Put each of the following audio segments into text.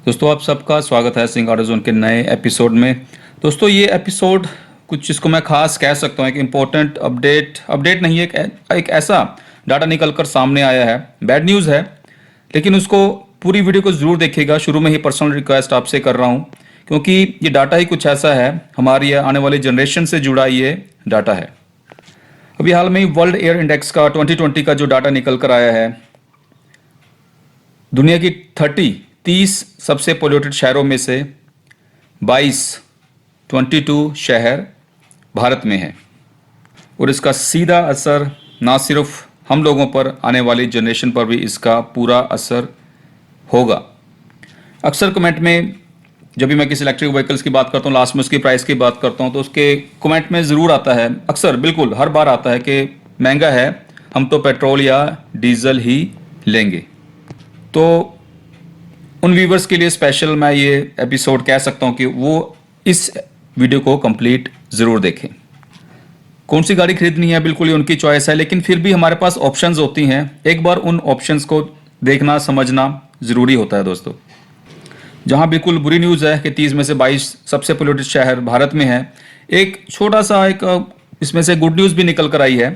दोस्तों आप सबका स्वागत है सिंह ऑटो जोन के नए एपिसोड में। दोस्तों ये एपिसोड कुछ जिसको मैं खास कह सकता हूँ, एक इम्पोर्टेंट अपडेट नहीं है, एक ऐसा डाटा निकल कर सामने आया है, बैड न्यूज़ है, लेकिन उसको पूरी वीडियो को ज़रूर देखिएगा। शुरू में ही पर्सनल रिक्वेस्ट आपसे कर रहा हूँ, क्योंकि ये डाटा ही कुछ ऐसा है, हमारी आने वाली जनरेशन से जुड़ा ये डाटा है। अभी हाल में ही वर्ल्ड एयर इंडेक्स का 2020 का जो डाटा निकल कर आया है, दुनिया की 30 सबसे पोल्यूटेड शहरों में से 22 शहर भारत में हैं, और इसका सीधा असर ना सिर्फ हम लोगों पर, आने वाली जनरेशन पर भी इसका पूरा असर होगा। अक्सर कमेंट में जब भी मैं किसी इलेक्ट्रिक व्हीकल्स की बात करता हूँ, लास्ट में उसकी प्राइस की बात करता हूँ, तो उसके कमेंट में ज़रूर आता है, अक्सर बिल्कुल हर बार आता है कि महंगा है, हम तो पेट्रोल या डीजल ही लेंगे। तो उन व्यूवर्स के लिए स्पेशल मैं ये एपिसोड कह सकता हूँ कि वो इस वीडियो को कंप्लीट ज़रूर देखें। कौन सी गाड़ी खरीदनी है बिल्कुल ये उनकी चॉइस है, लेकिन फिर भी हमारे पास ऑप्शंस होती हैं, एक बार उन ऑप्शंस को देखना समझना ज़रूरी होता है दोस्तों। जहाँ बिल्कुल बुरी न्यूज़ है कि 30 में से 22 सबसे पोल्यूटेड शहर भारत में है, एक छोटा सा इसमें से गुड न्यूज़ भी निकल कर आई है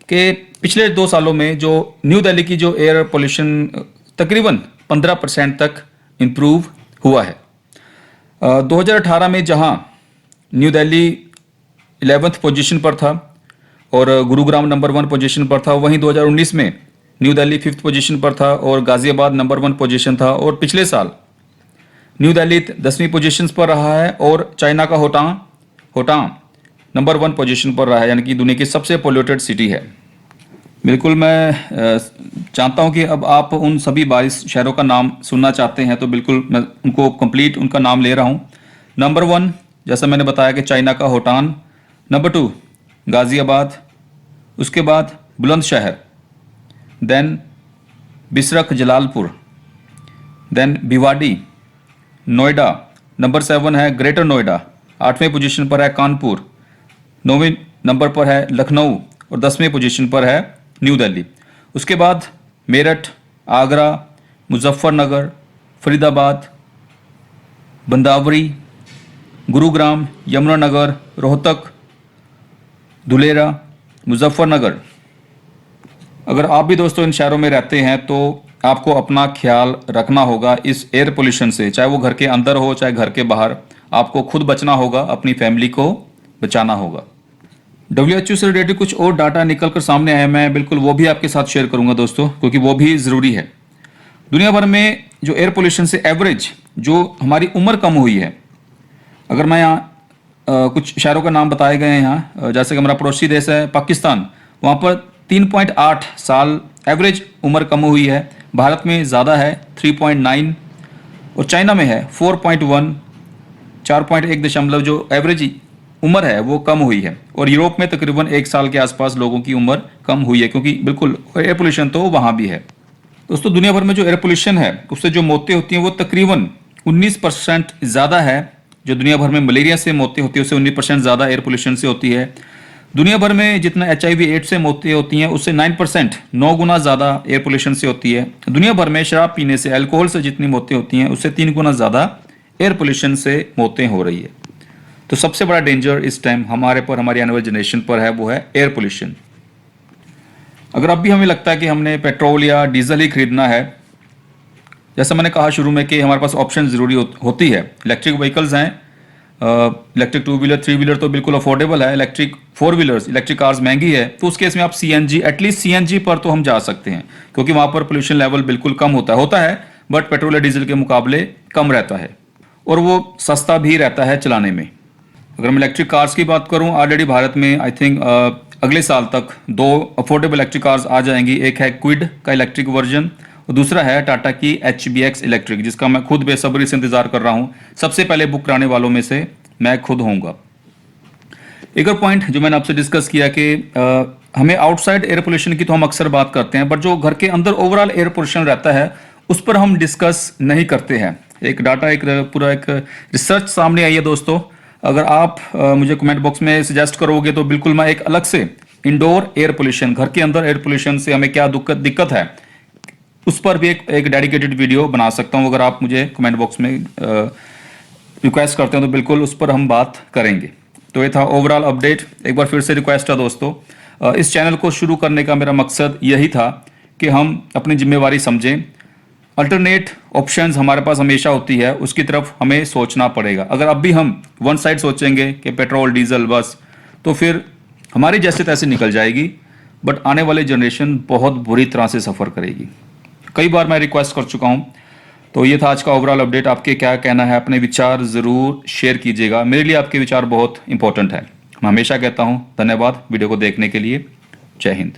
कि पिछले 2 सालों में जो न्यू दिल्ली की जो एयर पोल्यूशन तकरीबन 15% तक इम्प्रूव हुआ है। 2018 में जहां न्यू दिल्ली 11th पोजीशन पर था और गुरुग्राम नंबर 1 पोजीशन पर था, वहीं 2019 में न्यू दिल्ली 5th पोजीशन पर था और गाजियाबाद नंबर 1 पोजीशन था, और पिछले साल न्यू दिल्ली 10वीं पोजीशन पर रहा है और चाइना का होटांग नंबर 1 पोजीशन पर रहा है, यानी कि दुनिया की सबसे पोल्यूटेड सिटी है। बिल्कुल मैं चाहता हूं कि अब आप उन सभी 22 शहरों का नाम सुनना चाहते हैं, तो बिल्कुल मैं उनको कंप्लीट उनका नाम ले रहा हूं। नंबर 1 जैसा मैंने बताया कि चाइना का होटान, नंबर 2 गाजियाबाद, उसके बाद Bulandshahr, then Bisrakh Jalalpur, then Bhiwadi, Noida, number 7 है ग्रेटर नोएडा, 8वें पोजीशन पर है कानपुर, 9वें नंबर पर है लखनऊ और 10वें पोजीशन पर है न्यू दिल्ली। उसके बाद मेरठ, आगरा, मुजफ्फरनगर, फरीदाबाद, बंदावरी, गुरुग्राम, यमुनानगर, रोहतक, धुलेरा, मुजफ्फरनगर। अगर आप भी दोस्तों इन शहरों में रहते हैं तो आपको अपना ख्याल रखना होगा इस एयर पोल्यूशन से, चाहे वो घर के अंदर हो चाहे घर के बाहर। आपको खुद बचना होगा, अपनी फैमिली को बचाना होगा। WHO से रिलेटेड कुछ और डाटा निकल कर सामने आया, मैं बिल्कुल वो भी आपके साथ शेयर करूंगा दोस्तों, क्योंकि वो भी ज़रूरी है। दुनिया भर में जो एयर पोल्यूशन से एवरेज जो हमारी उम्र कम हुई है, अगर मैं यहाँ कुछ शहरों का नाम बताए गए हैं यहाँ, जैसे कि हमारा पड़ोसी देश है पाकिस्तान, वहाँ पर 3.8 साल एवरेज उम्र कम हुई है। भारत में ज़्यादा है 3.9, और चाइना में है 4.1, 4.1 जो एवरेज उम्र है वो कम हुई है, और यूरोप में तकरीबन 1 साल के आसपास लोगों की उम्र कम हुई है, क्योंकि बिल्कुल एयर पोल्यूशन तो वहाँ भी है। दोस्तों दुनिया भर में जो एयर पोल्यूशन है उससे जो मौतें होती हैं वो तकरीबन 19% ज़्यादा है। जो दुनिया भर में मलेरिया से मौतें होती है उससे 19% ज़्यादा एयर पोल्यूशन से होती है। दुनिया भर में जितना HIV एड्स से मौतें होती हैं उससे 9%, 9 गुना ज़्यादा एयर पोल्यूशन से होती है। दुनिया भर में शराब पीने से, अल्कोहल से जितनी मौतें होती हैं उससे 3 गुना ज़्यादा एयर पोल्यूशन से मौतें हो रही है। तो सबसे बड़ा डेंजर इस टाइम हमारे पर, हमारी आने वाली जनरेशन पर है, वो है एयर पोल्यूशन। अगर अब भी हमें लगता है कि हमने पेट्रोल या डीजल ही खरीदना है, जैसा मैंने कहा शुरू में कि हमारे पास ऑप्शन ज़रूरी होती है। इलेक्ट्रिक व्हीकल्स हैं, इलेक्ट्रिक 2 व्हीलर 3 व्हीलर तो बिल्कुल अफोर्डेबल है, इलेक्ट्रिक 4 व्हीलर्स, इलेक्ट्रिक कार्स महंगी है, तो उस केस में आप CNG, एटलीस्ट CNG पर तो हम जा सकते हैं, क्योंकि वहाँ पर पोल्यूशन लेवल बिल्कुल कम होता है, बट पेट्रोल या डीजल के मुकाबले कम रहता है, और वो सस्ता भी रहता है चलाने में। अगर मैं इलेक्ट्रिक कार्स की बात करूं, ऑलरेडी भारत में आई थिंक अगले साल तक 2 अफोर्डेबल इलेक्ट्रिक कार्स आ जाएंगी। एक है क्विड का इलेक्ट्रिक वर्जन और दूसरा है टाटा की HBX इलेक्ट्रिक, जिसका मैं खुद बेसब्री से इंतजार कर रहा हूं। सबसे पहले बुक कराने वालों में से मैं खुद होऊंगा। एक और पॉइंट जो मैंने आपसे डिस्कस किया कि हमें आउटसाइड एयर पोल्यूशन की तो हम अक्सर बात करते हैं, बट जो घर के अंदर ओवरऑल एयर पोल्यूशन रहता है उस पर हम डिस्कस नहीं करते हैं। एक डाटा, पूरा एक रिसर्च सामने आई है दोस्तों। अगर आप मुझे कमेंट बॉक्स में सजेस्ट करोगे तो बिल्कुल मैं एक अलग से इंडोर एयर पोल्यूशन, घर के अंदर एयर पोल्यूशन से हमें क्या दिक्कत है, उस पर भी एक डेडिकेटेड वीडियो बना सकता हूं। अगर आप मुझे कमेंट बॉक्स में रिक्वेस्ट करते हैं तो बिल्कुल उस पर हम बात करेंगे। तो ये था ओवरऑल अपडेट। एक बार फिर से रिक्वेस्ट है दोस्तों, इस चैनल को शुरू करने का मेरा मकसद यही था कि हम अपनी जिम्मेवारी समझें। अल्टरनेट ऑप्शंस हमारे पास हमेशा होती है, उसकी तरफ हमें सोचना पड़ेगा। अगर अब भी हम वन साइड सोचेंगे कि पेट्रोल डीजल बस, तो फिर हमारी जैसे तैसे निकल जाएगी, बट आने वाली जनरेशन बहुत बुरी तरह से सफ़र करेगी। कई बार मैं रिक्वेस्ट कर चुका हूँ। तो ये था आज का ओवरऑल अपडेट। आपके क्या कहना है, अपने विचार ज़रूर शेयर कीजिएगा। मेरे लिए आपके विचार बहुत इंपॉर्टेंट है। मैं हमेशा कहता हूँ धन्यवाद वीडियो को देखने के लिए। जय हिंद।